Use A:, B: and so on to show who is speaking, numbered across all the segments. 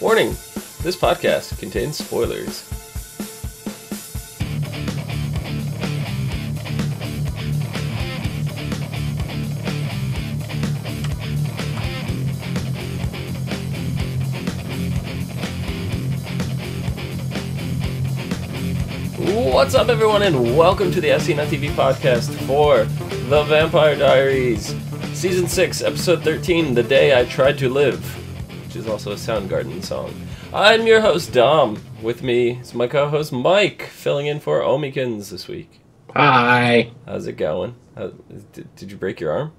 A: Warning, this podcast contains spoilers. What's up, everyone, and welcome to the ASOTV podcast for The Vampire Diaries, Season 6, Episode 13, The Day I Tried to Live, which is also a Soundgarden song. I'm your host, Dom. With me is my co-host, Mike, filling in for Omikins this week.
B: Hi.
A: How's it going? Did you break your arm?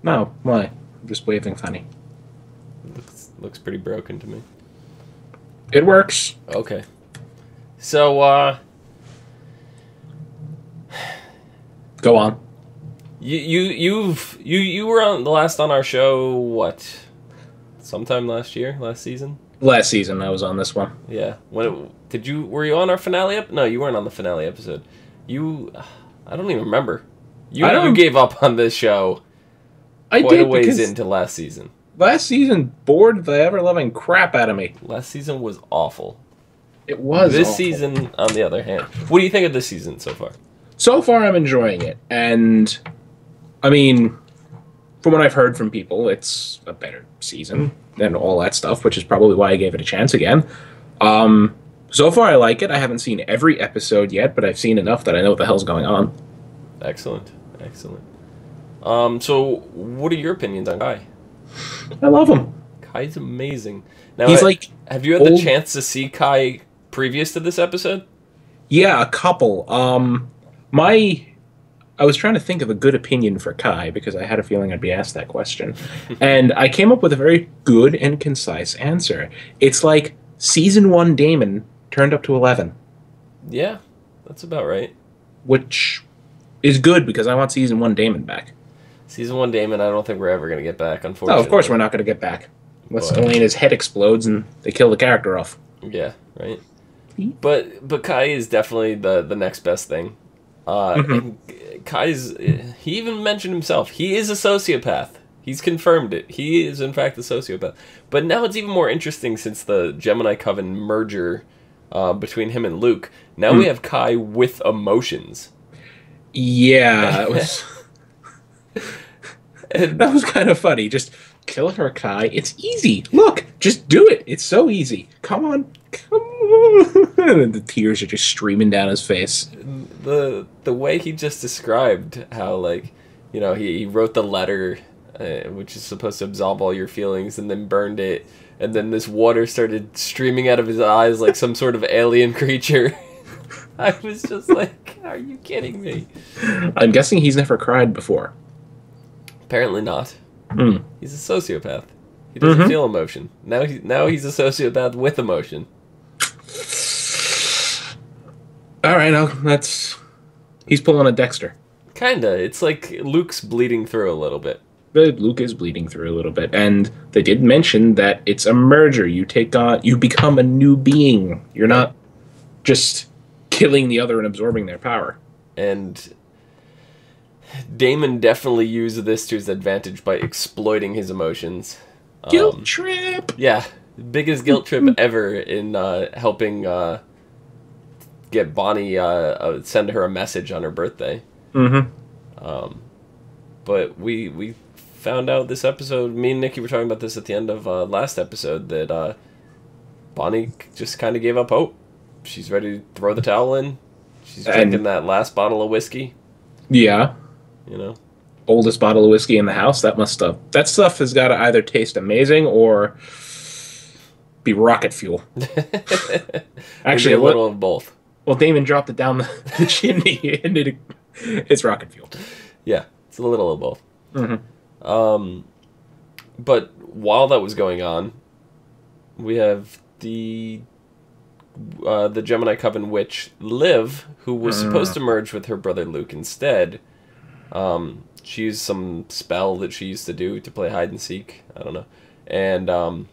B: No, why? I'm just waving funny.
A: Looks pretty broken to me.
B: It works.
A: Okay. So,
B: Go on.
A: You were on the last on our show, what? Sometime last season?
B: Last season I was on this one.
A: Yeah. Were you on our finale No, you weren't on the finale episode. I don't even remember. You gave up on this show quite a ways into last season.
B: Last season bored the ever-loving crap out of me.
A: Last season was awful.
B: It was
A: This
B: awful.
A: season, on the other hand. What do you think of this season so far?
B: So far I'm enjoying it, and I mean, from what I've heard from people, it's a better season than all that stuff, which is probably why I gave it a chance again. So far I like it. I haven't seen every episode yet, but I've seen enough that I know what the hell's going on.
A: Excellent. So what are your opinions on Kai?
B: I love him.
A: Kai's amazing. Now,
B: He's like,
A: have you had the chance to see Kai previous to this episode?
B: Yeah, a couple. I was trying to think of a good opinion for Kai because I had a feeling I'd be asked that question. And I came up with a very good and concise answer. It's like Season 1 Damon turned up to 11.
A: Yeah, that's about right.
B: Which is good because I want Season 1 Damon back.
A: Season 1 Damon, I don't think we're ever going to get back, unfortunately.
B: Oh, of course we're not going to get back. Unless Elena's head explodes and they kill the character off.
A: Yeah, right. But Kai is definitely the next best thing. And he even mentioned himself. He is a sociopath. He's confirmed it. He is, in fact, a sociopath. But now it's even more interesting since the Gemini Coven merger between him and Luke. Now we have Kai with emotions.
B: Yeah, that was kind of funny. Just kill her, Kai. It's easy. Look, just do it. It's so easy. Come on. And the tears are just streaming down his face.
A: The way he just described how, like, you know, he wrote the letter, which is supposed to absolve all your feelings, and then burned it, and then this water started streaming out of his eyes like some sort of alien creature. I was just like, are you kidding me?
B: I'm guessing he's never cried before.
A: Apparently not. He's a sociopath. He doesn't feel emotion. Now he's a sociopath with emotion.
B: All right, he's pulling a Dexter.
A: Kinda. It's like Luke's bleeding through a little bit.
B: But Luke is bleeding through a little bit, and they did mention that it's a merger. You become a new being. You're not just killing the other and absorbing their power.
A: And Damon definitely used this to his advantage by exploiting his emotions.
B: Guilt trip! Yeah.
A: Biggest guilt trip ever in helping get Bonnie, send her a message on her birthday. But we found out this episode, me and Nikki were talking about this at the end of last episode, that Bonnie just kind of gave up hope. She's ready to throw the towel in. She's drinking that last bottle of whiskey.
B: Yeah.
A: You know?
B: Oldest bottle of whiskey in the house. That stuff has got to either taste amazing or be rocket fuel. Actually,
A: a little of both.
B: Well, Damon dropped it down the chimney, and it's rocket fuel.
A: Yeah, it's a little of both. But while that was going on, we have the Gemini Coven witch, Liv, who was supposed to merge with her brother Luke instead. She used some spell that she used to do to play hide and seek. I don't know. And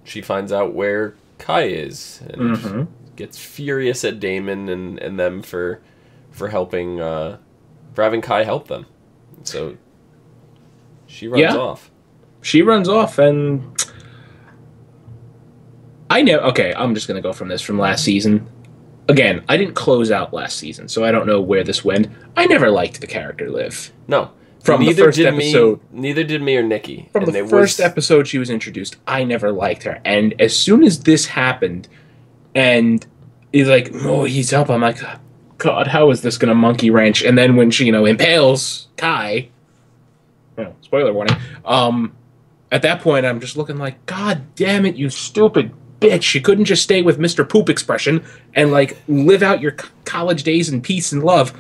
A: she finds out where Kai is and gets furious at Damon and them for helping for having Kai help them. So she runs off.
B: She runs off, and I know. Okay, I'm just gonna go from last season. Again, I didn't close out last season, so I don't know where this went. I never liked the character Liv.
A: No.
B: From the first episode.
A: Neither did me or Nikki.
B: From the first episode she was introduced, I never liked her. And as soon as this happened, and he's like, oh, he's up, I'm like, God, how is this going to monkey wrench? And then when she, impales Kai, spoiler warning, at that point I'm just looking like, God damn it, you stupid bitch. You couldn't just stay with Mr. Poop expression and, live out your college days in peace and love.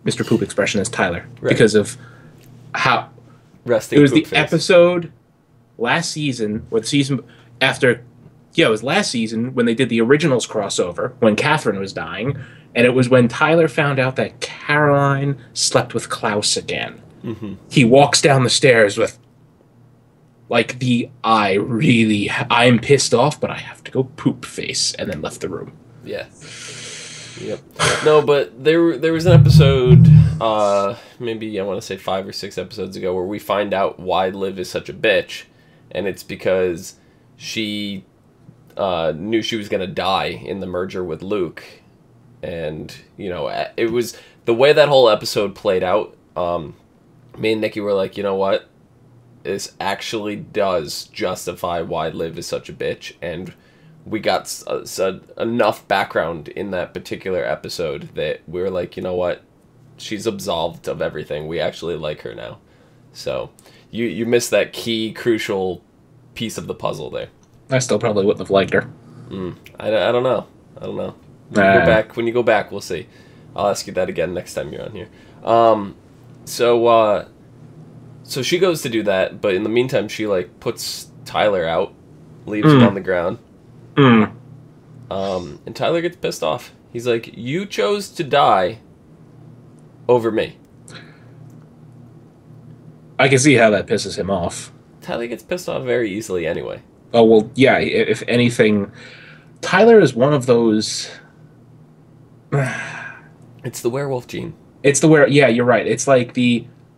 B: Mr. Poop expression is Tyler. Right. Because of how...
A: Resting
B: it was the
A: face.
B: episode last season, or the season after... Yeah, it was last season when they did the Originals crossover, when Catherine was dying, and it was when Tyler found out that Caroline slept with Klaus again. Mm-hmm. He walks down the stairs with, I'm pissed off, but I have to go poop face, and then left the room.
A: Yeah. Yep. No, but there was an episode, maybe I want to say 5 or 6 episodes ago, where we find out why Liv is such a bitch, and it's because she knew she was going to die in the merger with Luke, and, it was, the way that whole episode played out, me and Nikki were like, you know what, this actually does justify why Liv is such a bitch, and we got enough background in that particular episode that we were like, you know what, she's absolved of everything. We actually like her now. So you missed that key, crucial piece of the puzzle there.
B: I still probably wouldn't have liked her.
A: I don't know. When you go back, we'll see. I'll ask you that again next time you're on here. So she goes to do that, but in the meantime, she puts Tyler out, leaves him on the ground. And Tyler gets pissed off. He's like, you chose to die over me.
B: I can see how that pisses him off.
A: Tyler gets pissed off very easily anyway.
B: Oh, well, yeah, if anything, Tyler is one of those...
A: It's the werewolf gene.
B: Yeah, you're right. It's like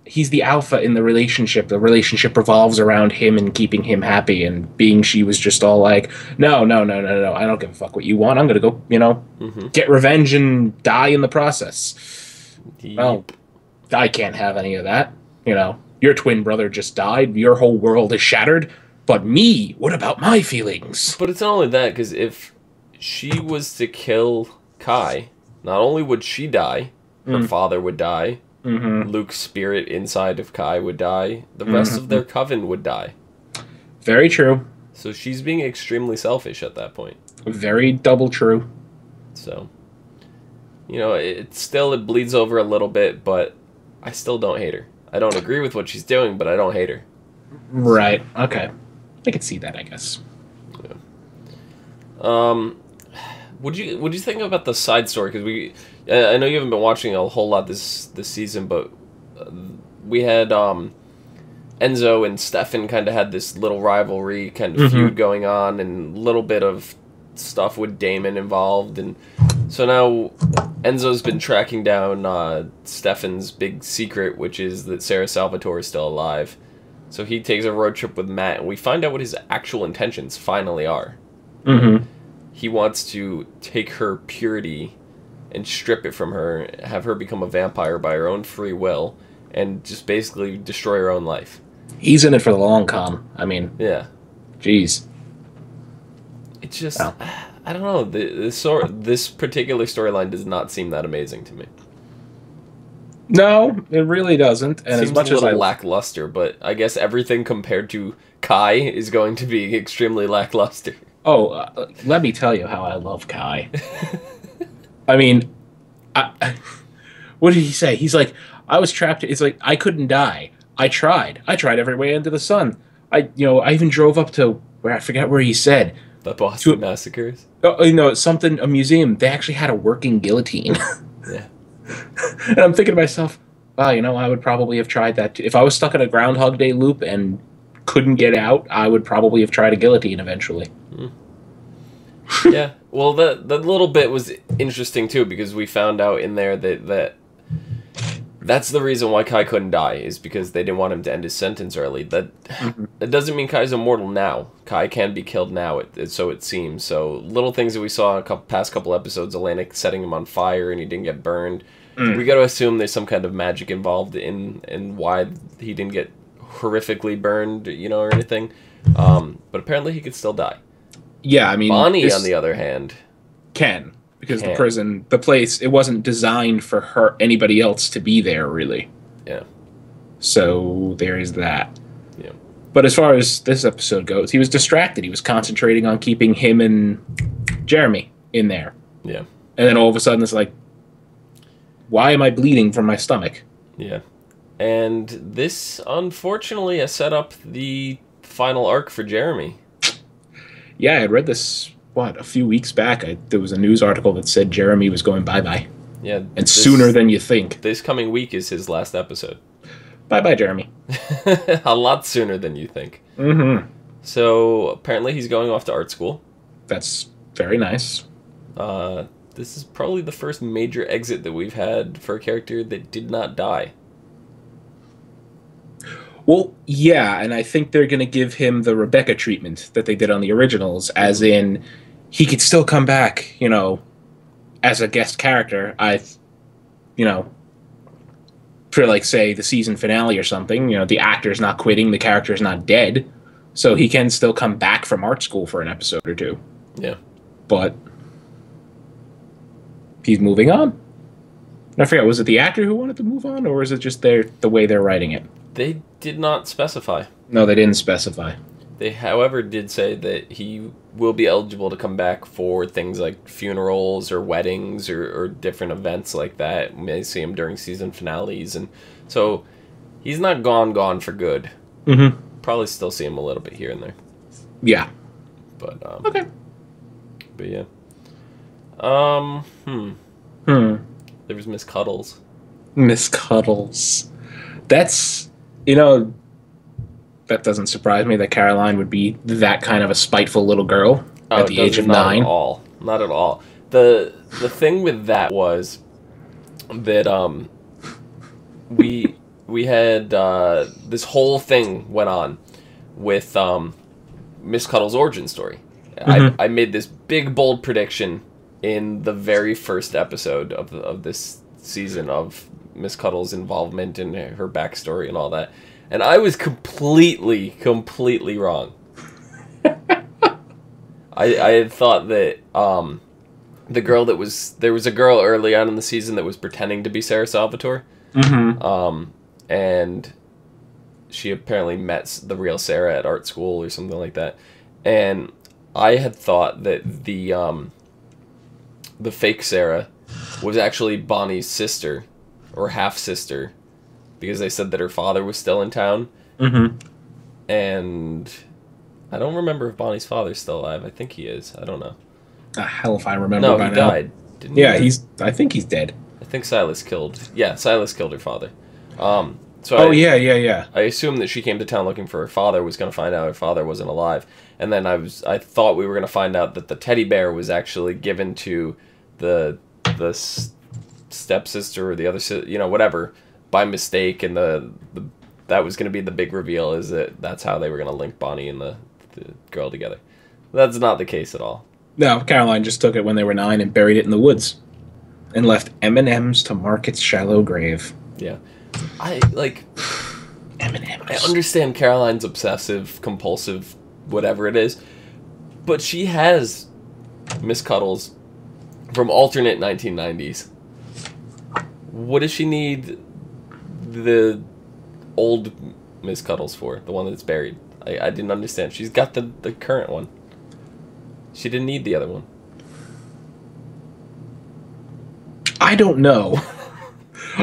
B: he's the alpha in the relationship. The relationship revolves around him and keeping him happy, and she was just all like, no, I don't give a fuck what you want. I'm going to go, get revenge and die in the process. Yep. Well, I can't have any of that. Your twin brother just died. Your whole world is shattered. But me, what about my feelings?
A: But it's not only that, because if she was to kill Kai, not only would she die, her father would die, Luke's spirit inside of Kai would die, the rest of their coven would die.
B: Very true.
A: So she's being extremely selfish at that point.
B: Very double true.
A: So, it bleeds over a little bit, but I still don't hate her. I don't agree with what she's doing, but I don't hate her.
B: Right. Okay. I can see that, I guess.
A: Yeah. What'd you think about the side story? Because I know you haven't been watching a whole lot this season, but we had Enzo and Stefan kind of had this little rivalry, kind of feud going on, and a little bit of stuff with Damon involved, and so now Enzo's been tracking down Stefan's big secret, which is that Sarah Salvatore is still alive. So he takes a road trip with Matt, and we find out what his actual intentions finally are. He wants to take her purity and strip it from her, have her become a vampire by her own free will, and just basically destroy her own life.
B: He's in it for the long con. I mean,
A: yeah.
B: Jeez.
A: It's just, I don't know. This particular storyline does not seem that amazing to me.
B: No, it really doesn't. And
A: seems
B: as much
A: a little
B: as
A: lackluster, but I guess everything compared to Kai is going to be extremely lackluster.
B: Oh, let me tell you how I love Kai. I mean, what did he say? He's like, I was trapped. It's like, I couldn't die. I tried every way into the sun. I even drove up to where, I forget where he said.
A: The Boston Massacres?
B: Oh, a museum. They actually had a working guillotine.
A: Yeah.
B: And I'm thinking to myself, wow, I would probably have tried that too. If I was stuck in a Groundhog Day loop and couldn't get out, I would probably have tried a guillotine eventually.
A: Yeah. Well, that little bit was interesting too, because we found out in there that That's the reason why Kai couldn't die, is because they didn't want him to end his sentence early. That doesn't mean Kai's immortal now. Kai can be killed now, so it seems. So little things that we saw in past couple episodes, Elena setting him on fire and he didn't get burned. We got to assume there's some kind of magic involved in why he didn't get horrifically burned, or anything. But apparently he could still die.
B: Yeah, I mean...
A: Bonnie, on the other hand...
B: Can. Because the place, it wasn't designed for anybody else to be there, really.
A: Yeah.
B: So, there is that.
A: Yeah.
B: But as far as this episode goes, he was distracted. He was concentrating on keeping him and Jeremy in there.
A: Yeah.
B: And then all of a sudden it's like, why am I bleeding from my stomach?
A: Yeah. And this, unfortunately, has set up the final arc for Jeremy.
B: Yeah, I read this... a few weeks back, there was a news article that said Jeremy was going bye-bye.
A: Yeah.
B: And sooner than you think.
A: This coming week is his last episode.
B: Bye-bye, Jeremy.
A: A lot sooner than you think.
B: Mm-hmm.
A: So, apparently he's going off to art school.
B: That's very nice.
A: This is probably the first major exit that we've had for a character that did not die.
B: Well, yeah, and I think they're going to give him the Rebecca treatment that they did on the originals, as in, he could still come back, as a guest character. For, like, say, the season finale or something, the actor's not quitting, the character's not dead, so he can still come back from art school for an episode or two.
A: Yeah.
B: But he's moving on. I forget, was it the actor who wanted to move on, or was it just the way they're writing it?
A: They did not specify.
B: No, they didn't specify.
A: They, however, did say that he will be eligible to come back for things like funerals or weddings or different events like that. We may see him during season finales. And so he's not gone for good.
B: Mm-hmm.
A: Probably still see him a little bit here and there.
B: Yeah.
A: But,
B: okay.
A: But, yeah. There was Miss Cuddles.
B: Miss Cuddles. That's... that doesn't surprise me that Caroline would be that kind of a spiteful little girl at the age of 9.
A: Not at all. Not at all. The thing with that was that we had this whole thing went on with Miss Cuddles' origin story. I made this big bold prediction in the very first episode of this season of Miss Cuddles' involvement in her backstory and all that. And I was completely wrong. I had thought that the girl there was a girl early on in the season that was pretending to be Sarah Salvatore.
B: Mm-hmm.
A: And she apparently met the real Sarah at art school or something like that. And I had thought that the fake Sarah was actually Bonnie's sister or half sister, because they said that her father was still in town.
B: Mm-hmm.
A: And I don't remember if Bonnie's father's still alive. I think he is. I don't know.
B: Hell if I remember.
A: No,
B: by
A: he
B: now.
A: died. Didn't
B: Yeah,
A: he?
B: I think he's dead.
A: I think Silas killed her father.
B: Yeah.
A: I assumed that she came to town looking for her father, was going to find out her father wasn't alive. And then I thought we were going to find out that the teddy bear was actually given to the stepsister or the other, whatever, by mistake, and that was going to be the big reveal, is that's how they were going to link Bonnie and the girl together. That's not the case at all.
B: No, Caroline just took it when they were 9 and buried it in the woods, and left M&Ms to mark its shallow grave.
A: Yeah, I like
B: M&Ms.
A: I understand Caroline's obsessive, compulsive, whatever it is, but she has Miss Cuddles from alternate 1990s. What does she need the old Miss Cuddles for? The one that's buried? I didn't understand. She's got the current one. She didn't need the other one.
B: I don't know.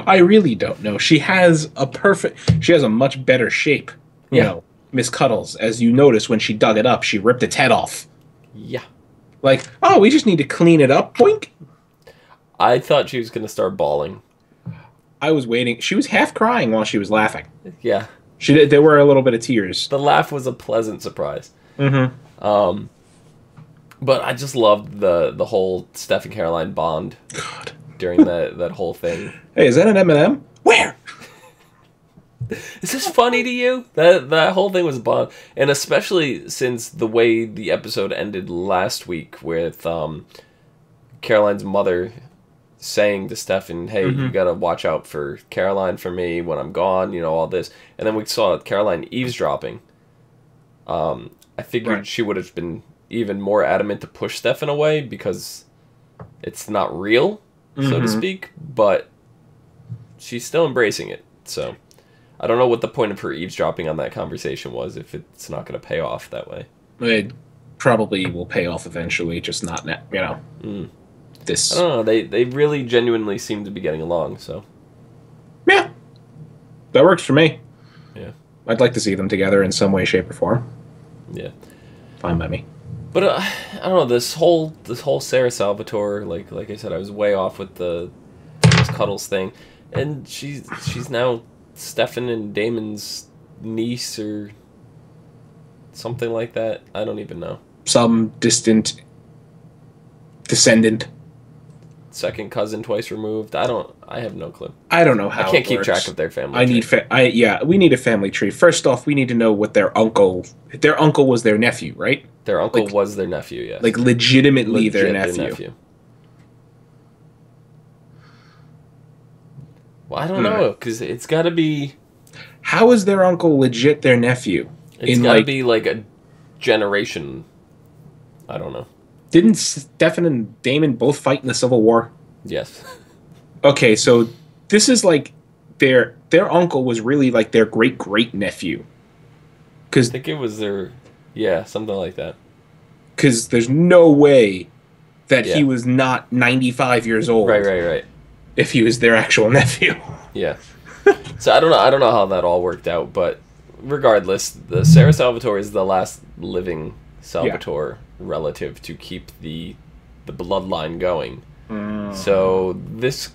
B: I really don't know. She has a much better shape, Miss Cuddles. As you notice, when she dug it up, she ripped its head off.
A: Yeah.
B: Like, oh, we just need to clean it up. Boink.
A: I thought she was going to start bawling.
B: I was waiting. She was half crying while she was laughing.
A: Yeah.
B: There were a little bit of tears.
A: The laugh was a pleasant surprise.
B: Mm-hmm.
A: But I just loved the whole Steph and Caroline bond.
B: God.
A: During that whole thing.
B: Hey, is that an M&M? Where?
A: Is this funny to you? That whole thing was bomb, and especially since the way the episode ended last week with Caroline's mother saying to Stefan, "Hey, you gotta watch out for Caroline for me when I'm gone." You know, all this, and then we saw Caroline eavesdropping. I figured she would have been even more adamant to push Stefan away because it's not real, so to speak, but she's still embracing it. So I don't know what the point of her eavesdropping on that conversation was if it's not going to pay off that way.
B: It probably will pay off eventually, just not now, you know. This.
A: I don't know. They really genuinely seem to be getting along, so.
B: Yeah. That works for me.
A: Yeah.
B: I'd like to see them together in some way, shape, or form.
A: Yeah.
B: Fine by me.
A: But I don't know, this whole Sarah Salvatore, like I said, I was way off with this Cuddles thing, and she's now Stefan and Damon's niece or something like that. I don't even know.
B: Some distant descendant.
A: Second cousin twice removed. I have no clue.
B: I don't know how.
A: I can't keep track of their family.
B: We need a family tree. First off, we need to know what their uncle was their nephew, right?
A: Their uncle was their nephew, yes.
B: Like legitimately their nephew.
A: Well, I don't know, because it's got to be...
B: How is their uncle legit their nephew?
A: It's got to be like a generation. I don't know.
B: Didn't Stefan and Damon both fight in the Civil War?
A: Yes.
B: Okay, so this is like their uncle was really like their great nephew.
A: I think it was their... Yeah, something like that.
B: Because there's no way that he was not 95 years old.
A: Right.
B: If he was their actual nephew.
A: Yeah. So I don't know how that all worked out, but regardless, the Sarah Salvatore is the last living Salvatore relative to keep the bloodline going. So this...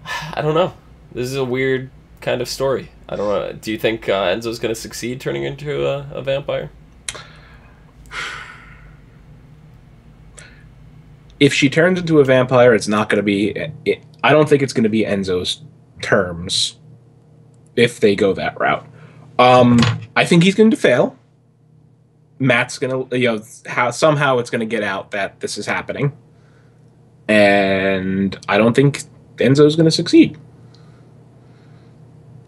A: I don't know. This is a weird kind of story. I don't know. Do you think Enzo's going to succeed turning into a vampire?
B: If she turns into a vampire, it's not going to be... I don't think it's going to be Enzo's terms if they go that route. I think he's going to fail. Matt's going to... somehow it's going to get out that this is happening. And I don't think Enzo's going to succeed.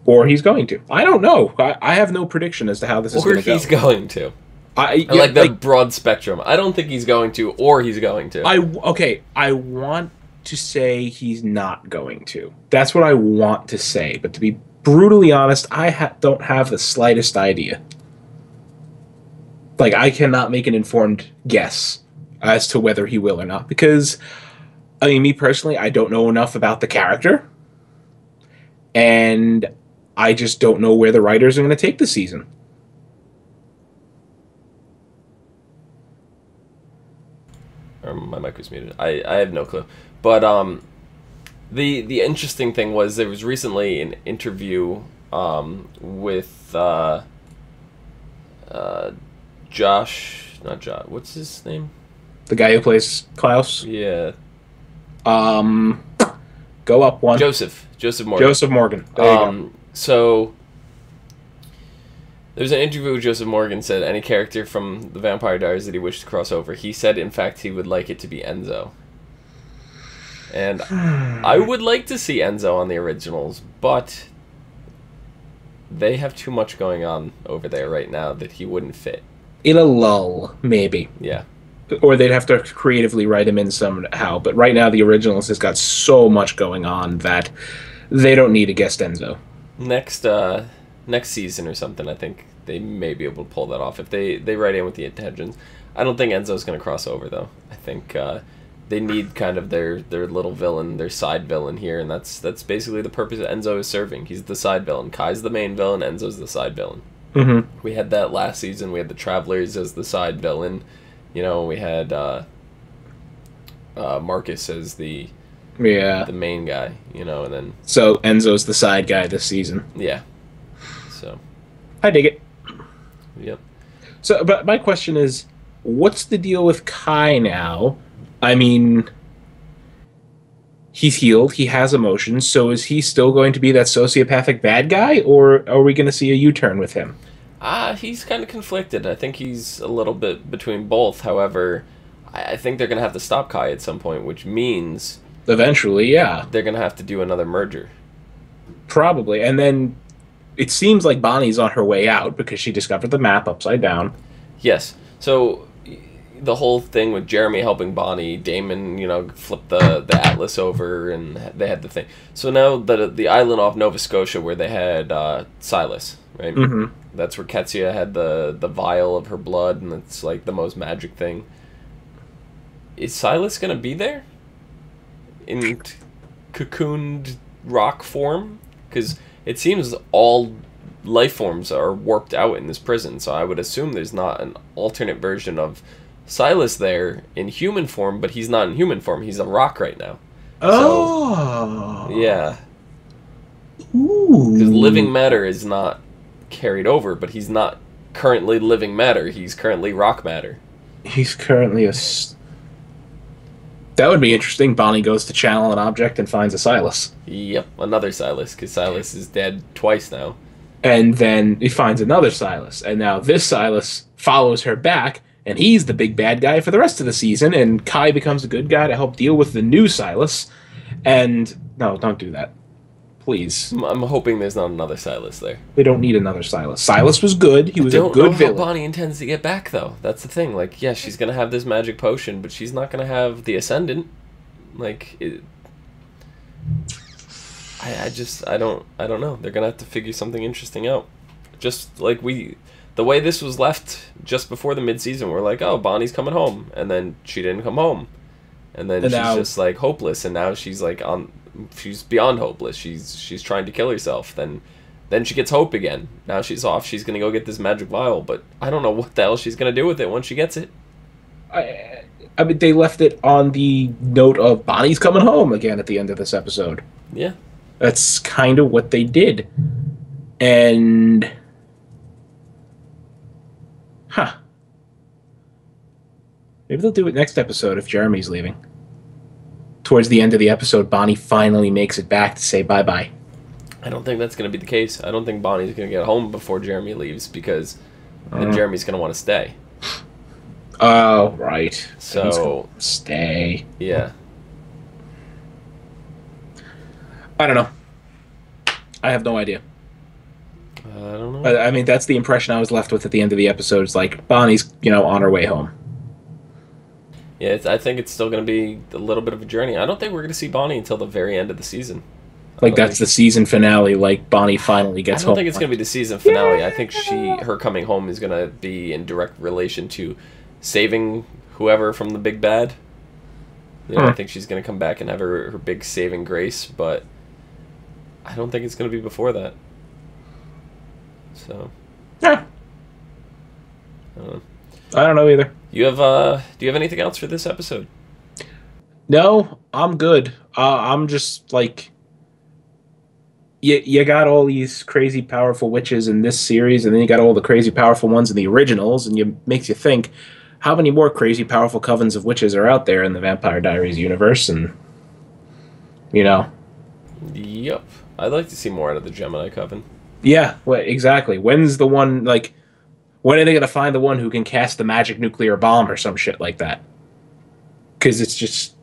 B: Or he's going to. I don't know. I have no prediction as to how this is going to go.
A: Or he's going to. I like the broad spectrum. I don't think he's going to, or he's going to.
B: I want to say he's not going to. That's what I want to say. But to be brutally honest, I don't have the slightest idea. Like, I cannot make an informed guess as to whether he will or not. Because, I mean, me personally, I don't know enough about the character. And I just don't know where the writers are going to take the season.
A: My mic was muted. I have no clue. But the interesting thing was there was recently an interview with what's his name?
B: The guy who plays Klaus?
A: Yeah.
B: Go up one.
A: Joseph Morgan.
B: Joseph Morgan. There you go.
A: So there's an interview with Joseph Morgan said any character from the Vampire Diaries that he wished to cross over. He said, in fact, he would like it to be Enzo. And I would like to see Enzo on the originals, but they have too much going on over there right now that he wouldn't fit.
B: In a lull, maybe.
A: Yeah.
B: Or they'd have to creatively write him in somehow. But right now, the originals has got so much going on that they don't need a guest Enzo.
A: Next season or something, I think they may be able to pull that off if they write in with the intentions. I don't think Enzo's going to cross over, though. I think they need kind of their little villain, their side villain here, and that's basically the purpose that Enzo is serving. He's the side villain. Kai's the main villain, Enzo's the side villain.
B: Mm-hmm.
A: We had that last season. We had the Travelers as the side villain. You know, we had Marcus as the main guy, you know, and then...
B: So Enzo's the side guy this season.
A: Yeah. So...
B: I dig it.
A: Yep.
B: So, but my question is, what's the deal with Kai now? I mean, he's healed, he has emotions, so is he still going to be that sociopathic bad guy, or are we going to see a U-turn with him?
A: He's kind of conflicted. I think he's a little bit between both. However, I think they're going to have to stop Kai at some point, which means...
B: Eventually, yeah.
A: They're going to have to do another merger.
B: Probably. And then it seems like Bonnie's on her way out because she discovered the map upside down.
A: Yes. So the whole thing with Jeremy helping Bonnie, Damon, flipped the atlas over, and they had the thing. So now the island off Nova Scotia where they had Silas, right?
B: Mm-hmm.
A: That's where Ketsia had the vial of her blood, and it's like the most magic thing. Is Silas going to be there? In cocooned rock form? Because it seems all life forms are warped out in this prison, so I would assume there's not an alternate version of Silas there in human form, but he's not in human form. He's a rock right now.
B: Oh.
A: So, yeah.
B: Ooh.
A: Because living matter is not carried over, but he's not currently living matter. He's currently rock matter.
B: He's currently That would be interesting. Bonnie goes to channel an object and finds a Silas.
A: Yep, another Silas, because Silas is dead twice now.
B: And then he finds another Silas. And now this Silas follows her back, and he's the big bad guy for the rest of the season, and Kai becomes a good guy to help deal with the new Silas. And no, don't do that. Please.
A: I'm hoping there's not another Silas there.
B: We don't need another Silas. Silas was good. He was a good
A: villain.
B: villain.
A: How Bonnie intends to get back, though. That's the thing. Like, yeah, she's gonna have this magic potion, but she's not gonna have the Ascendant. Like, I don't know. They're gonna have to figure something interesting out. Just like the way this was left just before the mid-season, we're like, oh, Bonnie's coming home, and then she didn't come home, and then she's just like hopeless, and now she's like she's beyond hopeless. She's trying to kill herself. Then she gets hope again. Now she's off. She's gonna go get this magic vial, but I don't know what the hell she's gonna do with it once she gets it.
B: I mean, they left it on the note of Bonnie's coming home again at the end of this episode.
A: Yeah,
B: that's kind of what they did, and maybe they'll do it next episode if Jeremy's leaving. Towards the end of the episode, Bonnie finally makes it back to say bye-bye.
A: I don't think that's going to be the case. I don't think Bonnie's going to get home before Jeremy leaves, because then Jeremy's going to want to stay.
B: Oh, right.
A: So
B: he's gonna stay.
A: Yeah.
B: I don't know. I have no idea.
A: I don't know.
B: I mean, that's the impression I was left with at the end of the episode. It's like Bonnie's, on her way home.
A: Yeah, I think it's still going to be a little bit of a journey. I don't think we're going to see Bonnie until the very end of the season.
B: Like, that's the season finale, like, Bonnie finally gets home.
A: I don't think it's going to be the season finale. Yeah. I think her coming home is going to be in direct relation to saving whoever from the big bad. I think she's going to come back and have her big saving grace, but I don't think it's going to be before that. So,
B: yeah. I don't know either. Do you
A: have anything else for this episode?
B: No, I'm good. I'm just like, you got all these crazy powerful witches in this series, and then you got all the crazy powerful ones in the originals, and it makes you think, how many more crazy powerful covens of witches are out there in the Vampire Diaries universe? And Yep,
A: I'd like to see more out of the Gemini Coven.
B: Yeah, exactly. When's the one, like, when are they going to find the one who can cast the magic nuclear bomb or some shit like that? Because it's just...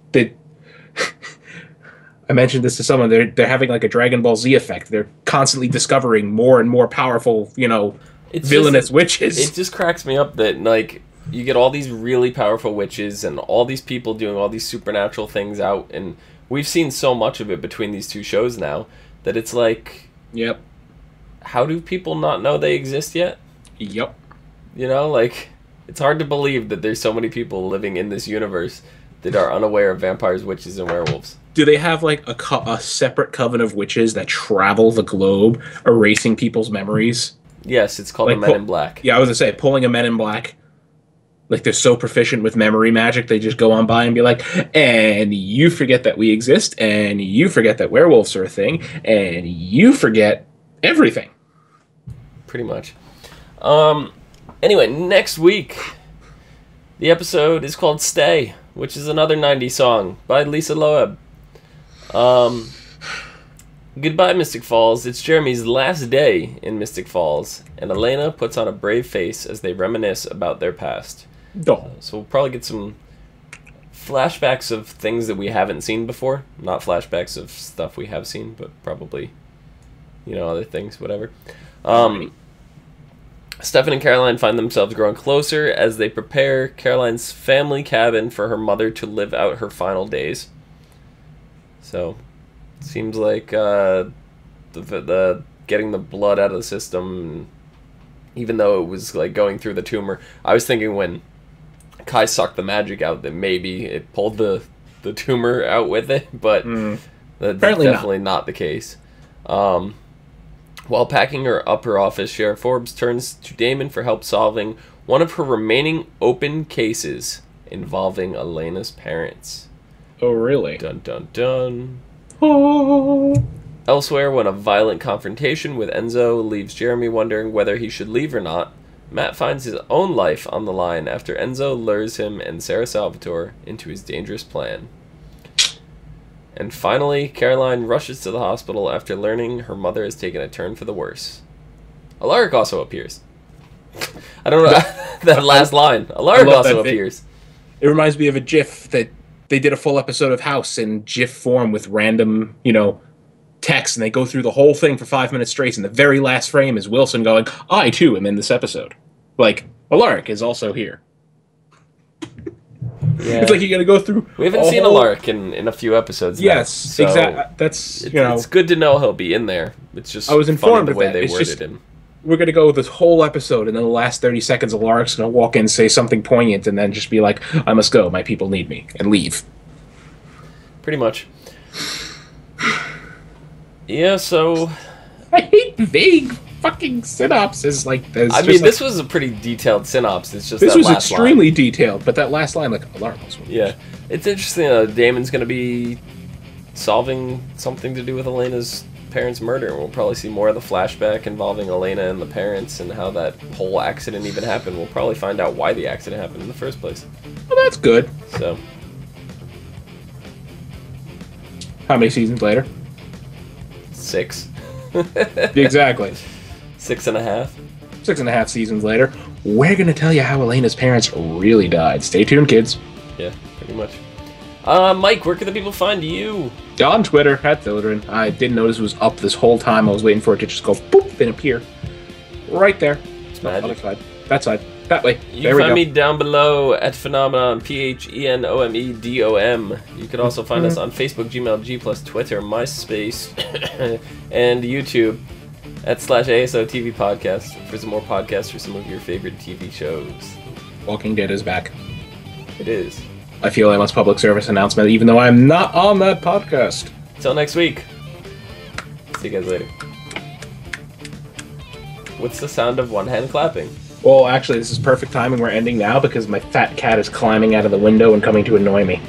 B: I mentioned this to someone. They're having, like, a Dragon Ball Z effect. They're constantly discovering more and more powerful, villainous witches.
A: It just cracks me up that, like, you get all these really powerful witches and all these people doing all these supernatural things out, and we've seen so much of it between these two shows now that it's like...
B: Yep.
A: How do people not know they exist yet?
B: Yep.
A: Like, it's hard to believe that there's so many people living in this universe that are unaware of vampires, witches, and werewolves.
B: Do they have, like, a separate coven of witches that travel the globe, erasing people's memories?
A: Yes, it's called the Men in Black.
B: Yeah, I was going to say, pulling a Men in Black. Like, they're so proficient with memory magic, they just go on by and be like, and you forget that we exist, and you forget that werewolves are a thing, and you forget everything.
A: Pretty much. Anyway, next week, the episode is called Stay, which is another 90s song by Lisa Loeb. Goodbye, Mystic Falls. It's Jeremy's last day in Mystic Falls, and Elena puts on a brave face as they reminisce about their past.
B: Oh.
A: So we'll probably get some flashbacks of things that we haven't seen before. Not flashbacks of stuff we have seen, but probably, other things, whatever. Stefan and Caroline find themselves growing closer as they prepare Caroline's family cabin for her mother to live out her final days. So, seems like the getting the blood out of the system, even though it was like going through the tumor, I was thinking when Kai sucked the magic out that maybe it pulled the tumor out with it, but that's definitely not the case. While packing her up her office, Sheriff Forbes turns to Damon for help solving one of her remaining open cases involving Elena's parents.
B: Oh, really?
A: Dun dun dun.
B: Oh.
A: Elsewhere, when a violent confrontation with Enzo leaves Jeremy wondering whether he should leave or not, Matt finds his own life on the line after Enzo lures him and Sarah Salvatore into his dangerous plan. And finally, Caroline rushes to the hospital after learning her mother has taken a turn for the worse. Alaric also appears. I don't know that last line. Alaric also appears.
B: It reminds me of a GIF that they did a full episode of House in GIF form with random, text, and they go through the whole thing for 5 minutes straight, and the very last frame is Wilson going, I too am in this episode. Like, Alaric is also here. Yeah. It's like you gotta go through.
A: We haven't seen Alaric in a few episodes.
B: Yes,
A: so
B: exactly. That's
A: it's good to know he'll be in there. It's just
B: I was informed
A: funny the way
B: of that.
A: they worded him.
B: We're gonna go this whole episode, and then the last 30 seconds, Alaric's gonna walk in, say something poignant, and then just be like, "I must go. My people need me," and leave.
A: Pretty much. Yeah. So
B: I hate vague fucking synopsis like this.
A: I mean, this was a pretty detailed synopsis. Just
B: this
A: that
B: was
A: last
B: extremely
A: line.
B: detailed, but that last line, like, Alaric was one.
A: Yeah, it's interesting. Damon's going to be solving something to do with Elena's parents' murder. We'll probably see more of the flashback involving Elena and the parents and how that whole accident even happened. We'll probably find out why the accident happened in the first place.
B: Well, that's good.
A: So,
B: how many seasons later?
A: 6.
B: Exactly.
A: 6.5.
B: 6.5 seasons later, we're going to tell you how Elena's parents really died. Stay tuned, kids.
A: Yeah, pretty much. Mike, where can the people find you?
B: On Twitter, @Thildren. I didn't notice it was up this whole time. I was waiting for it to just go boop and appear. Right there.
A: It's magic.
B: Other side. That side. That way.
A: You
B: there
A: can
B: we
A: find
B: go.
A: me down below at Phenomenon, PHENOMEDOM. You can also find us on Facebook, Gmail, G+, Twitter, MySpace, and YouTube at /ASOTV Podcast for some more podcasts for some of your favorite TV shows.
B: Walking Dead is back.
A: It is.
B: I feel I must public service announcement, even though I'm not on that podcast.
A: Until next week. See you guys later. What's the sound of one hand clapping?
B: Well, actually, this is perfect timing. We're ending now because my fat cat is climbing out of the window and coming to annoy me.